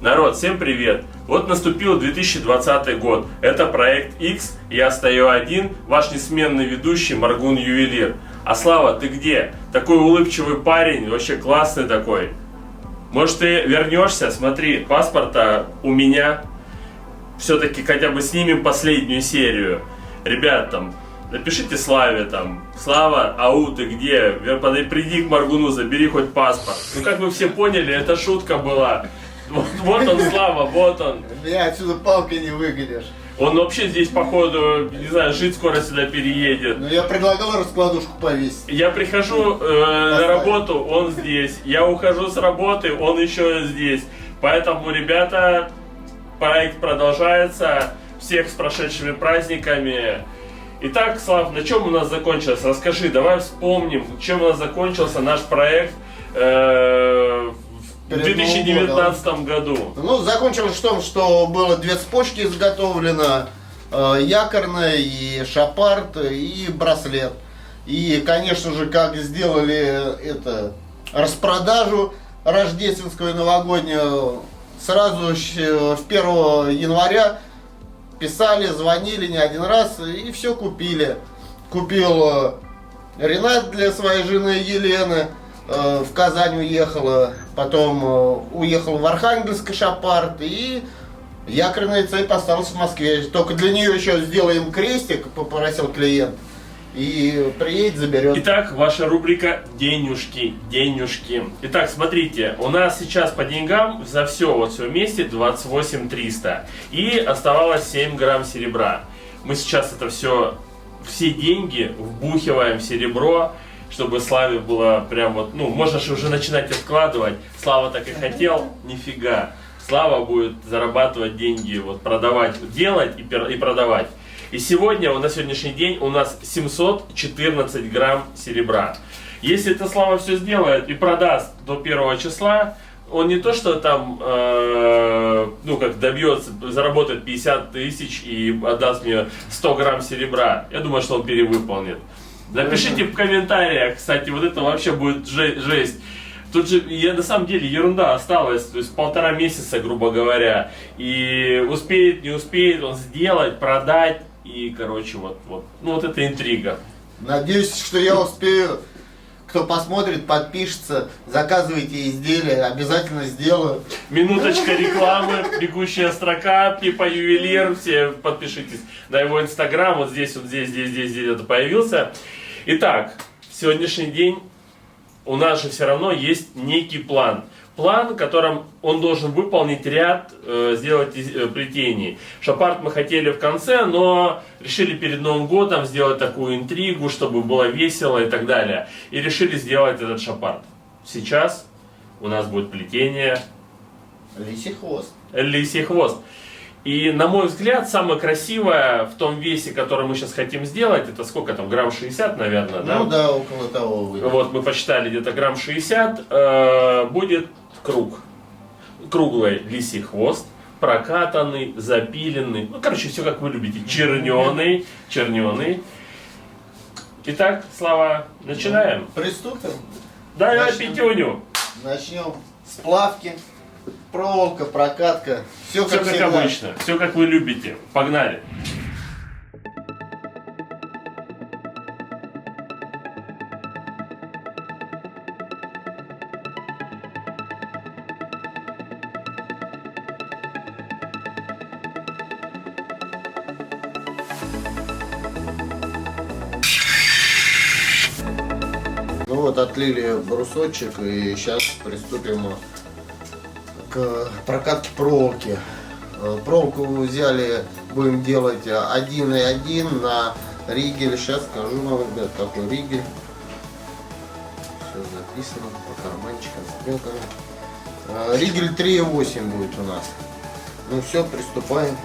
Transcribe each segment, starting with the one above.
Народ, всем привет! Вот наступил 2020 год. Это проект X. Я стою один, ваш несменный ведущий Маргун Ювелир. А Слава, ты где? Такой улыбчивый парень, вообще классный такой. Может, ты вернешься? Смотри, паспорта у меня. Все-таки хотя бы снимем последнюю серию. Ребят, там, напишите Славе там: Слава, ау, ты где? Приди к Маргуну, забери хоть паспорт. Ну, как вы все поняли, это шутка была. Вот он, Слава, вот он. Меня отсюда палкой не выгонишь. Он вообще здесь, походу, не знаю, жить скоро сюда переедет. Ну, я предлагал раскладушку повесить. Я прихожу на работу, он здесь. Я ухожу с работы, он еще здесь. Поэтому, ребята, проект продолжается. Всех с прошедшими праздниками. Итак, Слав, на чем у нас закончился? Расскажи, давай вспомним, чем у нас закончился наш проект в 2019 году. Ну, закончилось в том, что было две цепочки изготовлено. Якорная, и шапарт, и браслет. И, конечно же, как сделали это распродажу рождественскую и новогоднюю, сразу в 1 января писали, звонили не один раз и все купили. Купил Ренат для своей жены Елены. В Казань уехала, потом уехал в Архангельск шапарт, и якорная цепь осталась в Москве. Только для нее еще сделаем крестик, попросил клиент, и приедет, заберет. Итак, ваша рубрика «Денежки, денежки». Итак, смотрите, у нас сейчас по деньгам за все, вот все вместе 28 300. И оставалось 7 грамм серебра. Мы сейчас это все деньги вбухиваем в серебро, чтобы Славе было прям вот, ну, можно же уже начинать откладывать. Слава так и хотел, нифига. Слава будет зарабатывать деньги, вот продавать, делать и продавать. И сегодня, на сегодняшний день у нас 714 грамм серебра. Если это Слава все сделает и продаст до 1 числа, он не то что там, ну как добьется, заработает 50 тысяч и отдаст мне 100 грамм серебра. Я думаю, что он перевыполнит. Напишите в комментариях, кстати, вот это вообще будет жесть. Тут же, на самом деле, ерунда осталась, то есть 1,5 месяца, грубо говоря. И успеет, не успеет он сделать, продать, и, короче, вот. Ну, вот это интрига. Надеюсь, что я успею. Кто посмотрит, подпишется, заказывайте изделия, обязательно сделаю. Минуточка рекламы, бегущая строка, типа ювелир, все подпишитесь на его инстаграм, вот здесь это появился. Итак, сегодняшний день у нас же все равно есть некий план. План, в котором он должен выполнить ряд, сделать плетений. Шапарт мы хотели в конце, но решили перед Новым годом сделать такую интригу, чтобы было весело и так далее. И решили сделать этот шапарт. Сейчас у нас будет плетение Лисий хвост. Лисий хвост. И, на мой взгляд, самое красивое в том весе, который мы сейчас хотим сделать, это сколько там, грамм 60, наверное, да? Ну да, около того будет. Вот, мы посчитали где-то грамм 60, будет круг. Круглый лисий хвост, прокатанный, запиленный, ну, короче, все как вы любите, черненый. Итак, Слава, начинаем? Приступим. Давай пятюню. Начнем с плавки. Проволока, прокатка, все Все как как всегда. обычно, все как вы любите. Погнали. Ну вот, отлили брусочек, и сейчас приступим к прокатке проволоки. Проволоку взяли, будем делать 1,1 на ригель. Сейчас скажу вам, ребят, какой ригель. Все записано по карманчикам, стрелками. Ригель 3,8 будет у нас. Ну все, приступаем.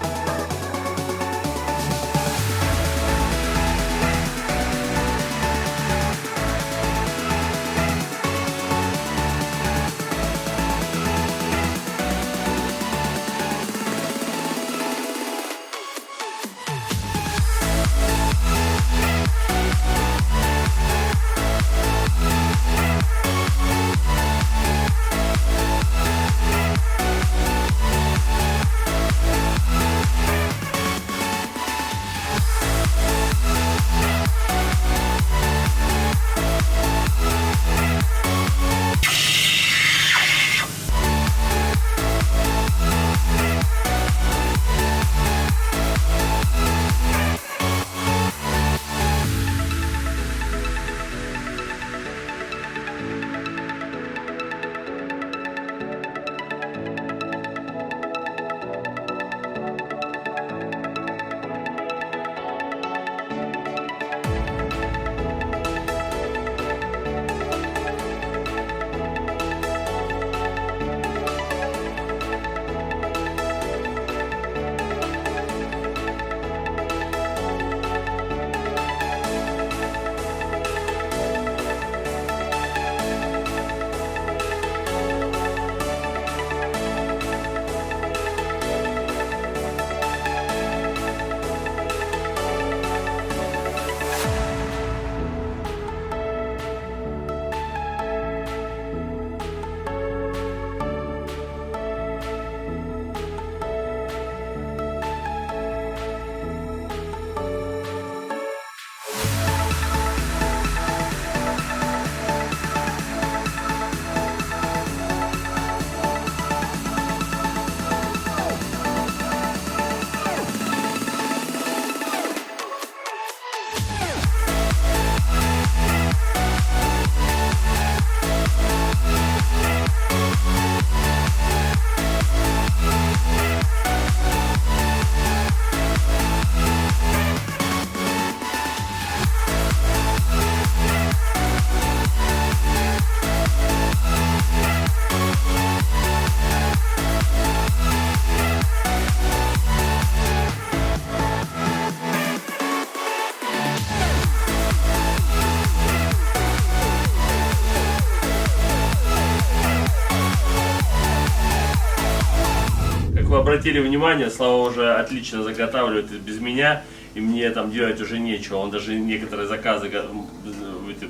вы обратили внимание, Слава уже отлично заготавливает без меня, и мне там делать уже нечего. Он даже некоторые заказы,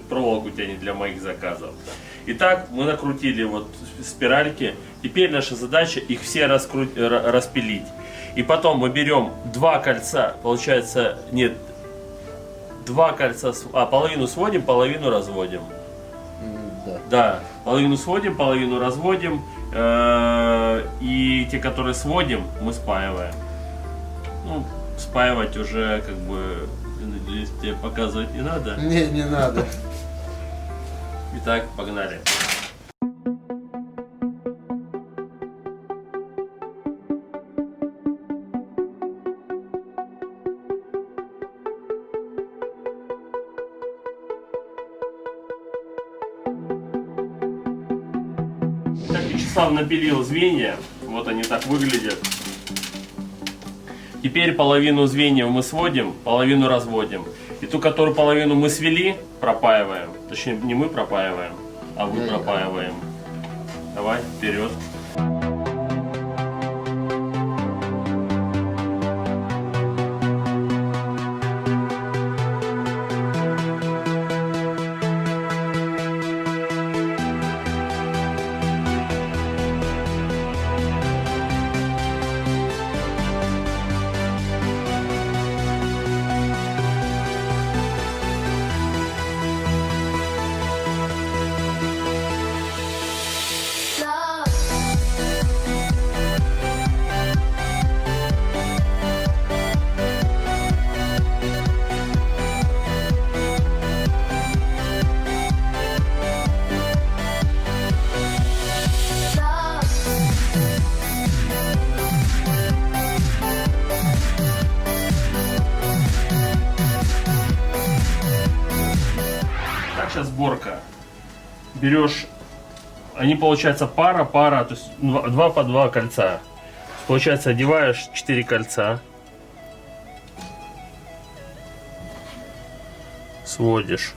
проволоку тянет для моих заказов. Итак, мы накрутили вот спиральки. Теперь наша задача их все распилить. И потом мы берем два кольца, получается, нет, два кольца, половину сводим, половину разводим. Да, половину сводим, половину разводим. И те, которые сводим, мы спаиваем. Ну, спаивать уже как бы, надеюсь, тебе показывать не надо. Не надо. Итак, погнали. Итак, Вячеслав напилил звенья. Вот они так выглядят. Теперь половину звеньев мы сводим, половину разводим. И ту, которую половину мы свели, пропаиваем. Точнее, не мы пропаиваем, а вы пропаиваем. Давай, вперед. Сейчас сборка. Берешь, они получается пара, то есть 2 по 2 кольца. Получается, одеваешь 4 кольца, сводишь.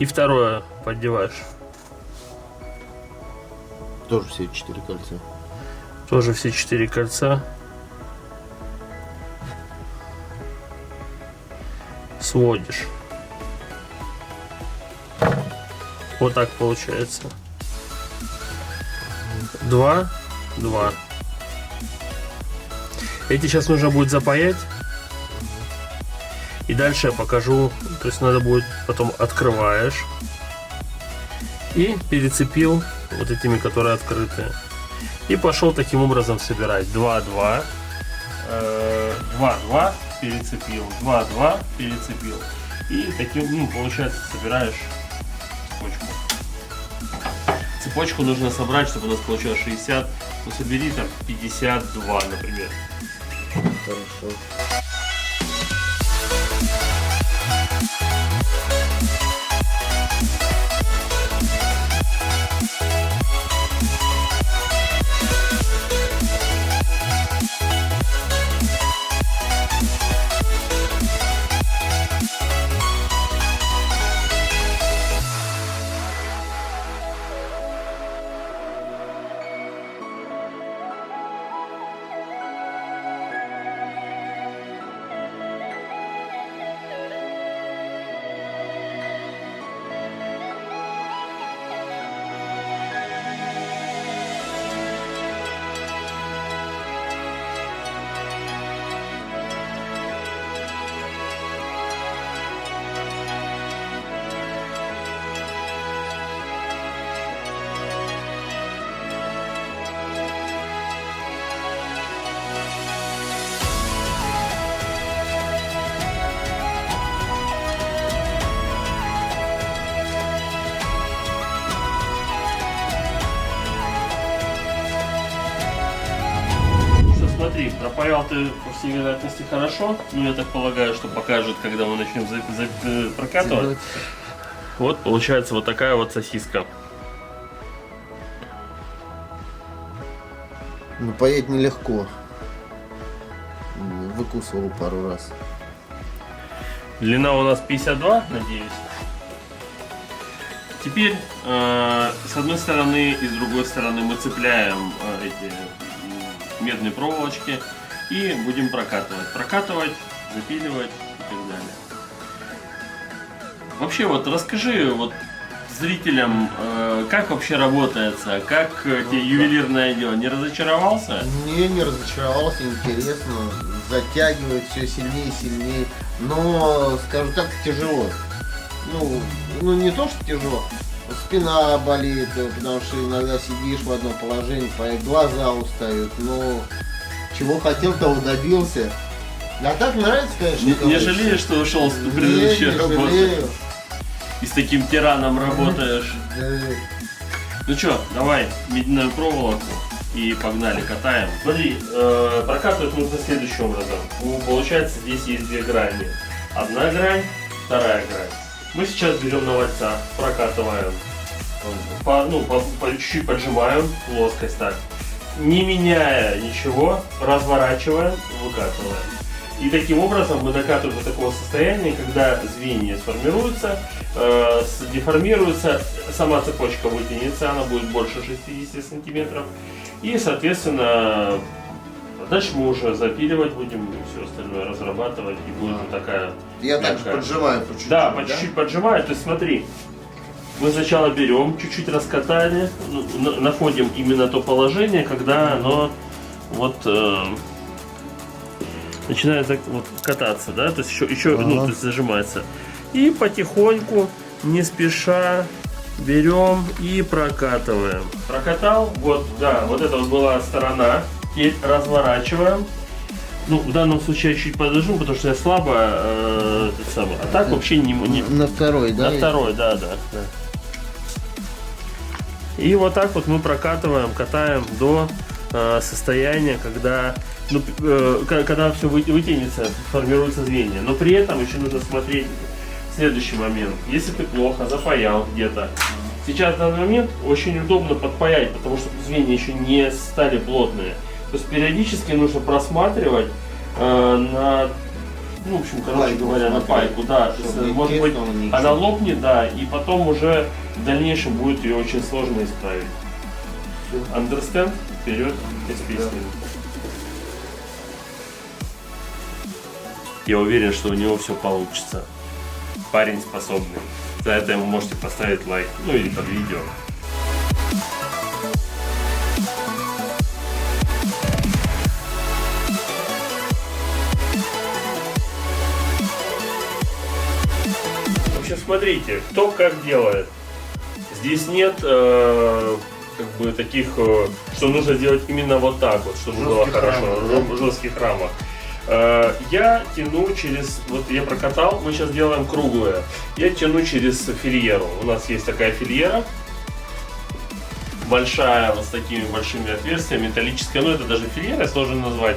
И второе поддеваешь. Тоже все 4 кольца. Тоже все 4 кольца. Сводишь. Вот так получается. 2, 2. Эти сейчас нужно будет запаять. И дальше я покажу. То есть надо будет потом открываешь. И перецепил вот этими, которые открыты. И пошел таким образом собирать. 2, 2. 2, 2. Перецепил, 2, 2, перецепил. И таким, получается, собираешь цепочку. Цепочку нужно собрать, чтобы у нас получилось 60. Ну, собери там 52, например. Хорошо. Смотри, пропаял ты, по всей вероятности, хорошо. Ну, я так полагаю, что покажет, когда мы начнем прокатывать. Вот получается вот такая вот сосиска. Ну, паять нелегко. Выкусывал пару раз. Длина у нас 52, надеюсь. Теперь с одной стороны и с другой стороны мы цепляем эти медные проволочки и будем прокатывать, запиливать и так далее. Вообще вот расскажи вот зрителям, как вообще работается, как тебе ювелирное дело, не разочаровался? Не разочаровался, интересно, затягивает все сильнее и сильнее, но, скажу так, тяжело. Ну не то, что тяжело, спина болит, потому что иногда сидишь в одном положении, глаза устают, но чего хотел, того добился. А так нравится, конечно. Не жалеешь, что ушел с предыдущей работы? И с таким тираном работаешь. Да. Ну что, давай медную проволоку и погнали, катаем. Смотри, прокатывать нужно следующим образом. Получается, здесь есть две грани. Одна грань, вторая грань. Мы сейчас берем новольца, прокатываем, по чуть-чуть поджимаем плоскость так. Не меняя ничего, разворачиваем, выкатываем. И таким образом мы докатываем до такого состояния, когда звенья сформируются, деформируются, сама цепочка вытянется, она будет больше 60 сантиметров. И, соответственно, дальше мы уже запиливать будем, и все остальное разрабатывать, и будет вот такая... Я также поджимаю по чуть-чуть. Да, по чуть-чуть поджимаю. То есть смотри, мы сначала берем, чуть-чуть раскатали, находим именно то положение, когда оно вот начинает вот кататься, да, то есть еще то есть зажимается. И потихоньку, не спеша, берем и прокатываем. Прокатал, вот, да, вот это вот была сторона. Теперь разворачиваем. Ну, в данном случае я чуть подожму, потому что я слабо, а так вообще не... На второй, да? На второй, да. И вот так вот мы прокатываем, катаем до состояния, когда, когда все вытянется, формируются звенья. Но при этом еще нужно смотреть следующий момент. Если ты плохо запаял где-то, сейчас в данный момент очень удобно подпаять, потому что звенья еще не стали плотные. То есть периодически нужно просматривать на, ну, в общем, короче говоря, на пайку, да. То есть, может быть, она лопнет, да, и потом уже в дальнейшем будет ее очень сложно исправить. Understand? Вперед, из песни. Я уверен, что у него все получится. Парень способный. За это ему можете поставить лайк, ну или под видео. Смотрите, кто как делает. Здесь нет как бы таких, что нужно делать именно вот так вот, чтобы было хорошо, в жестких рамах. Я тяну через, вот я прокатал, мы сейчас делаем круглые. Я тяну через фильеру. У нас есть такая фильера, большая, вот с такими большими отверстиями, металлическая, ну это даже фильера сложно назвать.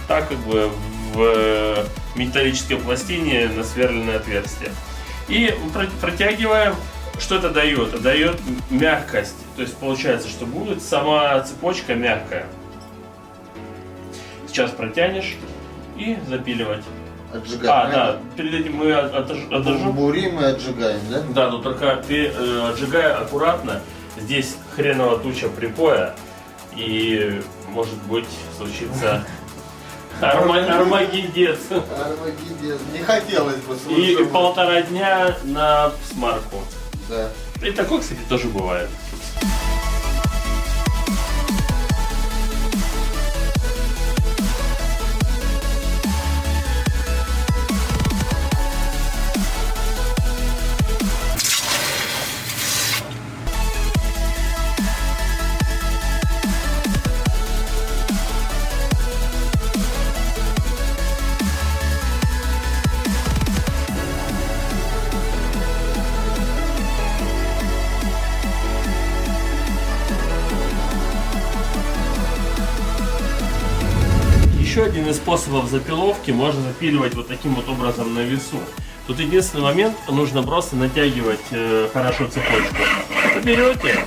Так как бы в металлической пластине насверленное отверстие. И протягиваем, что это дает? Это дает мягкость. То есть получается, что будет сама цепочка мягкая. Сейчас протянешь и запиливать. Отжигаем. Да, перед этим мы отожжем. Бурим и отжигаем, да? Да, но только ты отжигай аккуратно. Здесь хреново туча припоя. И может быть случится... Армагеддец. Не хотелось бы. И 1,5 дня на смарку. Да. И такое, кстати, тоже бывает. Еще один из способов запиловки, можно запиливать вот таким вот образом на весу. Тут единственный момент, нужно просто натягивать хорошо цепочку. Вы берете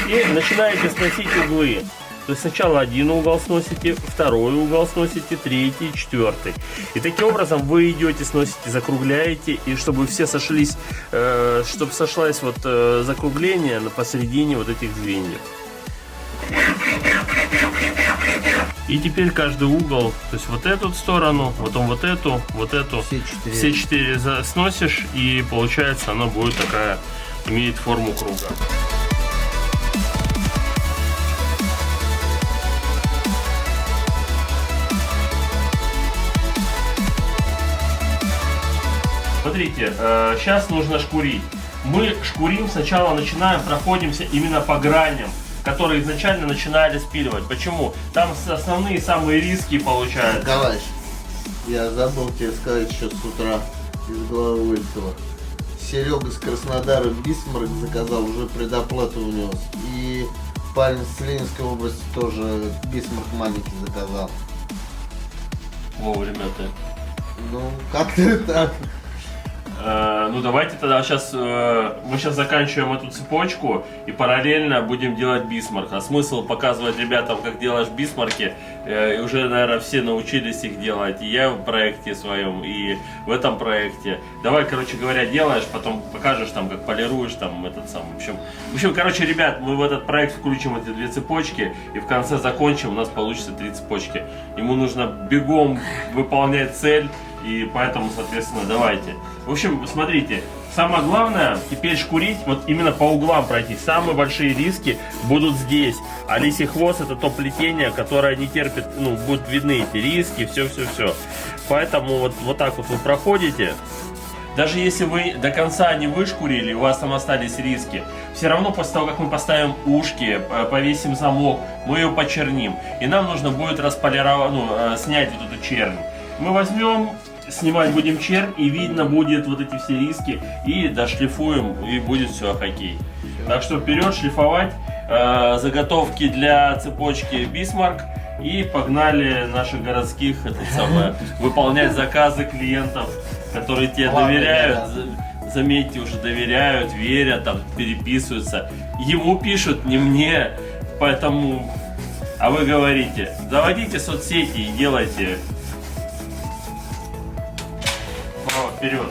и начинаете сносить углы. То есть сначала один угол сносите, второй угол сносите, третий, четвертый. И таким образом вы идете, сносите, закругляете, и чтобы все сошлись, чтобы сошлось вот закругление посередине вот этих звеньев. И теперь каждый угол, то есть вот эту сторону, потом вот эту, все четыре сносишь, и получается она будет такая, имеет форму круга. Смотрите, сейчас нужно шкурить. Мы шкурим сначала, проходимся именно по граням, которые изначально начинали спиливать. Почему? Там основные самые риски получаются. Николаевич, я забыл тебе сказать еще с утра, из головы вылетело. Серега с Краснодара Бисмарк заказал, уже предоплату внес. И парень с Ленинской области тоже Бисмарк маленький заказал. Вовремя ты. Ну, как-то так. Ну давайте тогда мы сейчас заканчиваем эту цепочку и параллельно будем делать бисмарк. А смысл показывать ребятам, как делаешь бисмарки, уже, наверное, все научились их делать. И я в проекте своем, и в этом проекте. Давай, короче говоря, делаешь, потом покажешь там, как полируешь там этот сам. В общем, короче, ребят, мы в этот проект включим эти две цепочки и в конце закончим, у нас получится 3 цепочки. Ему нужно бегом выполнять цель. И поэтому, соответственно, давайте. В общем, смотрите, самое главное теперь шкурить, вот именно по углам пройти. Самые большие риски будут здесь. А лисий хвост — это то плетение, которое не терпит, ну, будут видны эти риски, все. Поэтому вот так вот вы проходите. Даже если вы до конца не вышкурили, у вас там остались риски, все равно после того, как мы поставим ушки, повесим замок, мы ее почерним. И нам нужно будет располировать, снять вот эту чернь. Мы возьмем, снимать будем чернь, и видно будет вот эти все риски, и дошлифуем, и будет все хоккей. Так что вперед шлифовать, заготовки для цепочки Бисмарк, и погнали наших городских выполнять заказы клиентов, которые тебе доверяют. Заметьте, уже доверяют, верят, там переписываются. Ему пишут, не мне, поэтому. А вы говорите, заводите соцсети и делайте. Вперед!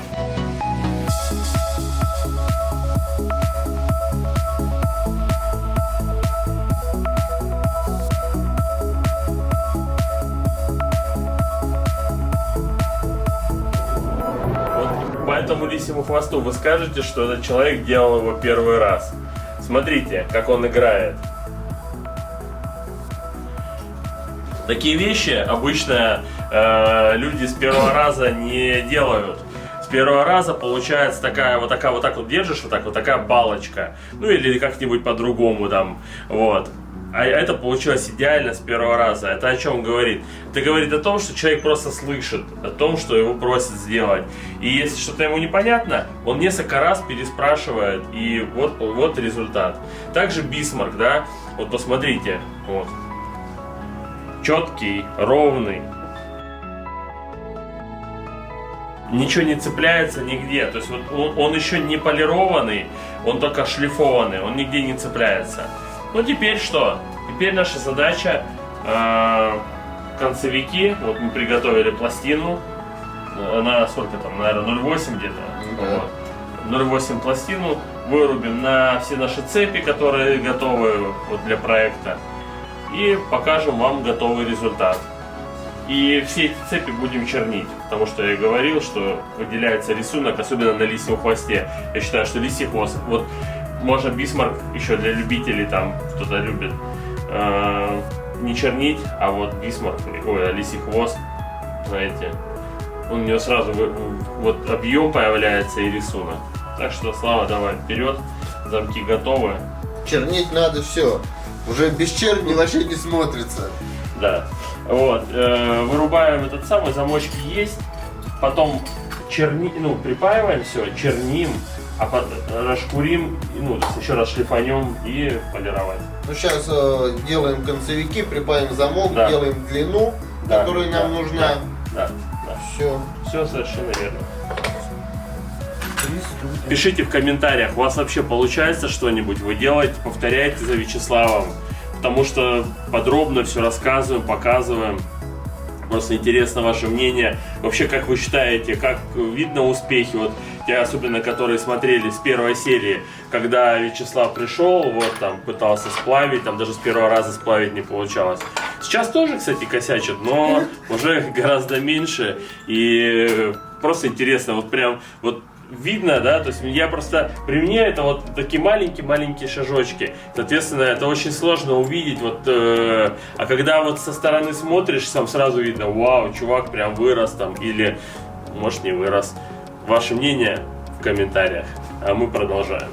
Вот по этому лисьему хвосту вы скажете, что этот человек делал его первый раз. Смотрите, как он играет. Такие вещи обычно люди с первого раза не делают. С первого раза получается такая вот так вот держишь, вот такая палочка. Ну или как-нибудь по-другому там. Вот. А это получилось идеально с первого раза. Это о чем говорит? Это говорит о том, что человек просто слышит о том, что его просят сделать. И если что-то ему непонятно, он несколько раз переспрашивает, и вот результат. Также Бисмарк, да, вот посмотрите, вот. Четкий, ровный. Ничего не цепляется нигде. То есть вот он еще не полированный, он только шлифованный, он нигде не цепляется. Ну теперь что? Теперь наша задача концевики. Вот мы приготовили пластину. Она сколько там, наверное, 0,8 где-то. Вот. 0,8 пластину вырубим на все наши цепи, которые готовы вот для проекта. И покажем вам готовый результат. И все эти цепи будем чернить, потому что я говорил, что выделяется рисунок, особенно на лисьем хвосте. Я считаю, что лисий хвост, вот можно Бисмарк еще для любителей, там кто-то любит не чернить, а вот Бисмарк, лисий хвост, знаете, у него сразу вот объем появляется и рисунок. Так что, Слава, давай вперед, замки готовы. Чернить надо все. Уже без черни вообще не смотрится. Да. Вот. Вырубаем этот самый, замочки есть. Потом припаиваем все, черним, а расшкурим, еще раз шлифанем и полировать. Ну сейчас делаем концевики, припаиваем замок, да. Делаем длину, которая нам нужна. Да. Все совершенно верно. Пишите в комментариях, у вас вообще получается что-нибудь, вы делаете, повторяете за Вячеславом. потому что подробно все рассказываем, показываем. Просто интересно ваше мнение. Вообще, как вы считаете, как видно успехи, вот те, особенно которые смотрели с первой серии, когда Вячеслав пришел, вот там пытался сплавить, там даже с первого раза сплавить не получалось. Сейчас тоже, кстати, косячат, но уже гораздо меньше. И просто интересно, вот прям вот видно, да, то есть я просто, при мне это вот такие маленькие шажочки, соответственно, это очень сложно увидеть, вот, а когда вот со стороны смотришь, там сразу видно, вау, чувак прям вырос там, или, может, не вырос. Ваше мнение в комментариях, а мы продолжаем.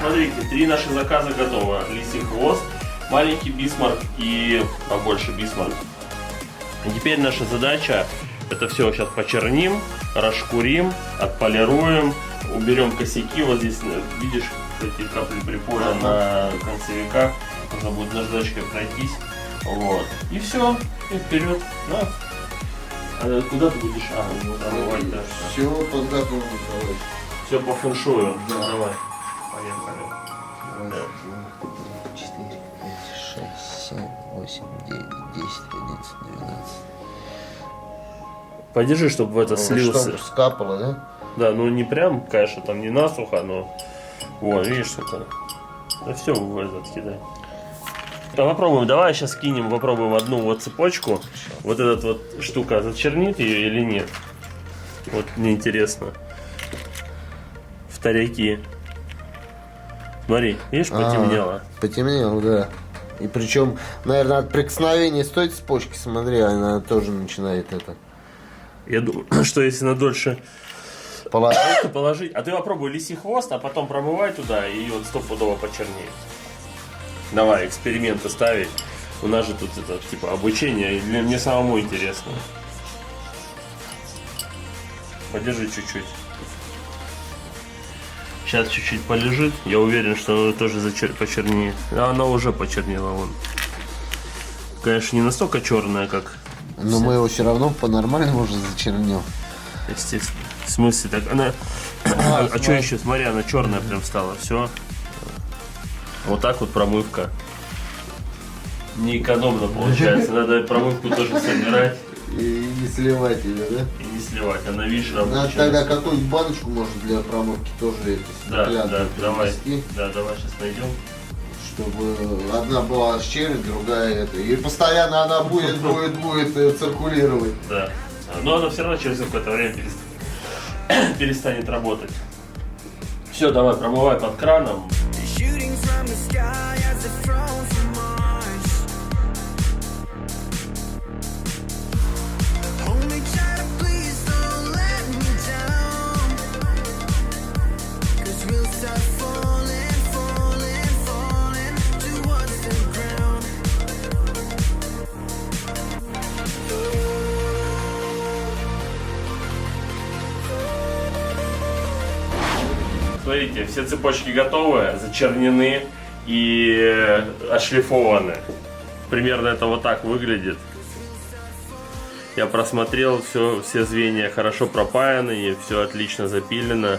Смотрите, 3 наших заказа готово. Лисий хвост, маленький бисмарк и побольше бисмарк. И теперь наша задача, это все сейчас почерним, расшкурим, отполируем, уберем косяки. Вот здесь, видишь, эти капли припоя на концевиках. Нужно будет наждачкой пройтись. Вот. И все, и вперед. На. А куда ты будешь? Промывать, да. Все подготовлено. Все по фэншую. Да. Давай. Поехали. 4, 5, 6, 7, 8, 9, 10, 11, 12. Подержи, чтобы в это слился. Чтобы скапало, да? Да, ну не прям, конечно, там не насухо, но... Вон, видишь, что-то. Да все в этот кидай. Попробуем, давай сейчас кинем, попробуем одну вот цепочку. Вот эта вот штука зачернит ее или нет? Вот мне интересно. В таряки. Смотри, видишь, потемнело. Потемнело, да. И причем, наверное, от прикосновения с той цепочки, смотри, она тоже начинает это. Я думаю, что если на дольше положить. А ты попробуй лисий хвост, а потом промывай туда, и вот стопудово почернеет. Давай, эксперименты ставить. У нас же тут это, типа, обучение, и мне самому интересно. Подержи чуть-чуть. Сейчас чуть-чуть полежит. Я уверен, что оно тоже почернеет. А оно уже почернело вон. Конечно, не настолько черное, как... Но мы его все равно по-нормальному уже зачернем. Естественно. В смысле, так она... А что еще? Смотри, она черная прям стала. Все. Вот так вот промывка. Неэкономно получается. Надо промывку тоже собирать. И не сливать ее, да? И не сливать. Она, видишь, Надо рабочая. тогда какую-нибудь баночку, может, для промывки тоже это Да, стеклянную давай. принести, Да, давай сейчас найдем. чтобы одна была с черри, другая это. И постоянно она будет циркулировать. Да. Но она все равно через какое-то время перестанет работать. Все, давай, промывай под краном. Shooting from the sky as if thrown from Mars. Hold me tight, please don't let me down. 'Cause we'll start falling, falling, falling towards the ground. Смотрите, все цепочки готовы, зачернены и отшлифованы. Примерно это вот так выглядит. Я просмотрел, все звенья хорошо пропаяны и все отлично запилено.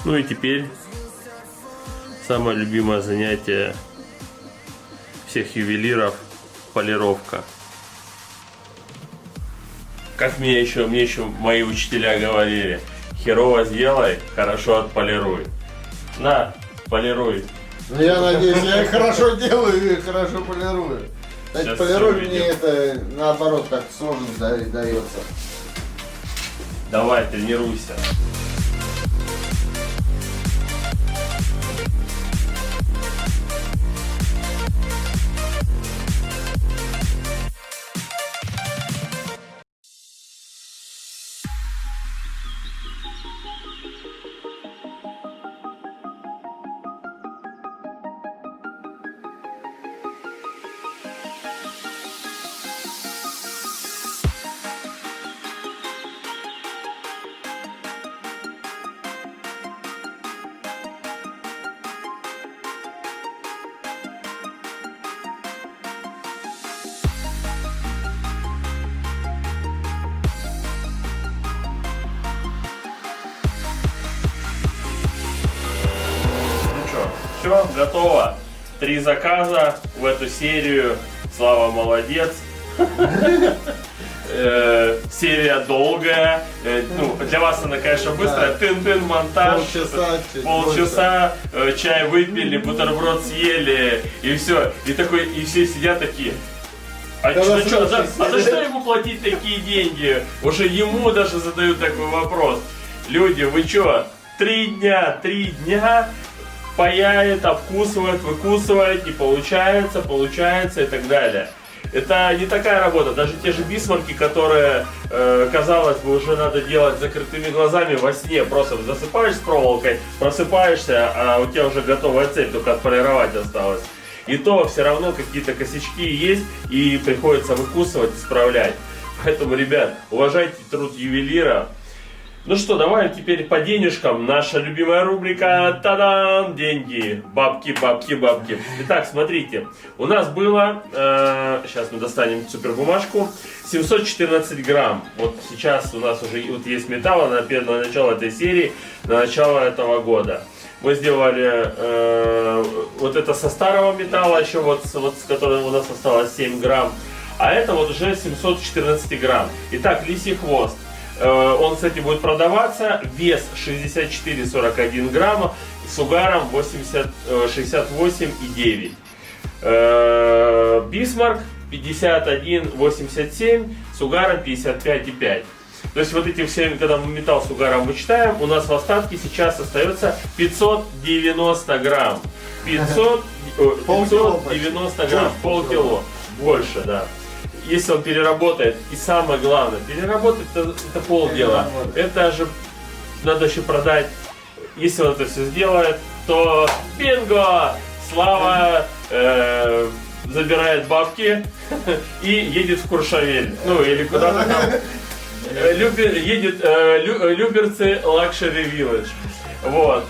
Ну и теперь самое любимое занятие всех ювелиров — полировка. Как мне еще мои учителя говорили: херово сделай, хорошо отполируй. На, полируй. Ну, я надеюсь, я их хорошо делаю и хорошо полирую. Кстати, Сейчас полировать всё мне увидим. это наоборот так сложно дается. Давай, тренируйся. Все, готово. 3 заказа в эту серию. Слава молодец. Серия долгая. Ну, для вас она, конечно, быстрая. Тын-тын, монтаж. Полчаса, чай выпили, бутерброд съели, и все. И такой, и все сидят такие. А Да за слушай, что ему платить такие деньги? Уже ему даже задают такой вопрос. Люди, вы чё? 3 дня паяет, обкусывает, выкусывает, не получается, получается и так далее. Это не такая работа. Даже те же бисмарки, которые, казалось бы, уже надо делать закрытыми глазами во сне. Просто засыпаешь с проволокой, просыпаешься, а у тебя уже готовая цепь, только отполировать осталось. И то все равно какие-то косячки есть, и приходится выкусывать, исправлять. Поэтому, ребят, уважайте труд ювелира. Ну что, давай теперь по денежкам. Наша любимая рубрика «Та-дам! Деньги! Бабки, бабки, бабки». Итак, смотрите. У нас было, сейчас мы достанем супербумажку, 714 грамм. Вот сейчас у нас уже вот есть металл на начало этой серии, на начало этого года. Мы сделали вот это со старого металла, еще вот с которого у нас осталось 7 грамм. А это вот уже 714 грамм. Итак, лисий хвост. Он, кстати, будет продаваться. Вес 64,41 грамма. С угаром 68,9. Бисмарк 51,87. С угаром 55,5. То есть вот эти все, когда мы металл с угаром вычитаем, у нас в остатке сейчас остается 590 грамм. 590 грамм, полкило. Больше, да. Если он переработает, и самое главное, переработать это полдела. Это же надо еще продать. Если он это все сделает, то бинго! Слава забирает бабки и едет в Куршавель. Ну или куда-то там. Едет Люберцы Luxury Village. Вот.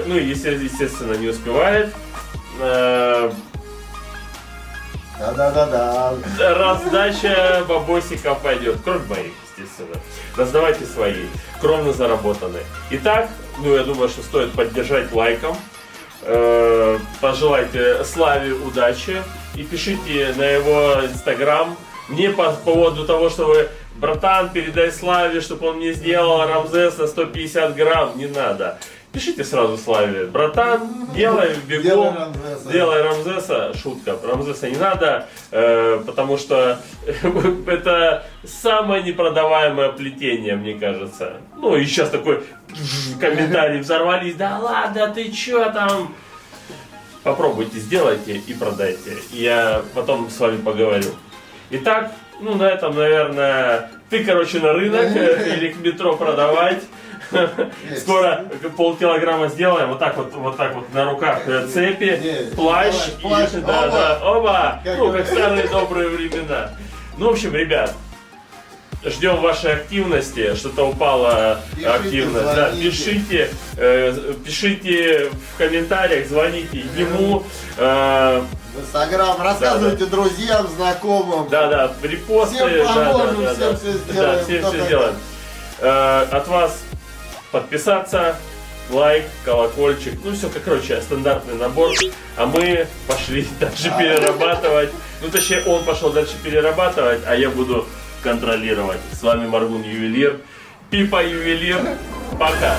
Ну, если, естественно, не успевает. Да-да-да-да. Раздача бабосиков пойдет. Кроме моих, естественно. Раздавайте свои, кровно заработанные. Итак, ну, я думаю, что стоит поддержать лайком. Пожелайте Славе удачи. И пишите на его инстаграм. Мне по поводу того, что вы: братан, передай Славе, чтобы он мне сделал Рамзес на 150 грамм. Не надо. пишите сразу Славе, братан, делай, бегом, Делай Рамзеса. делай Рамзеса, шутка, Рамзеса не надо, потому что это самое непродаваемое плетение, мне кажется. Ну и сейчас такой комментарий взорвались, да ладно, ты чё там? Попробуйте, сделайте и продайте. Я потом с вами поговорю. Итак, ну на этом, наверное, ты, короче, на рынок или к метро продавать. Скоро полкилограмма сделаем, вот так вот на руках цепи, Нет, плащ, плащ, и, да, оба, Как ну как говорится. старые добрые времена. Ну, в общем, ребят, ждем вашей активности, что-то упала Пишите, активность. Да, звоните. пишите в комментариях, звоните ему. В Инстаграм, рассказывайте друзьям, знакомым. Да, репосты. Всем да, поможем, да, всем да. все Да, сделаем, всем кто все как. сделаем. От вас подписаться, лайк, колокольчик, ну все, короче, стандартный набор. А мы пошли дальше перерабатывать. Ну, точнее, он пошел дальше перерабатывать, а я буду контролировать. С вами Маргун Ювелир, Пипа Ювелир. Пока.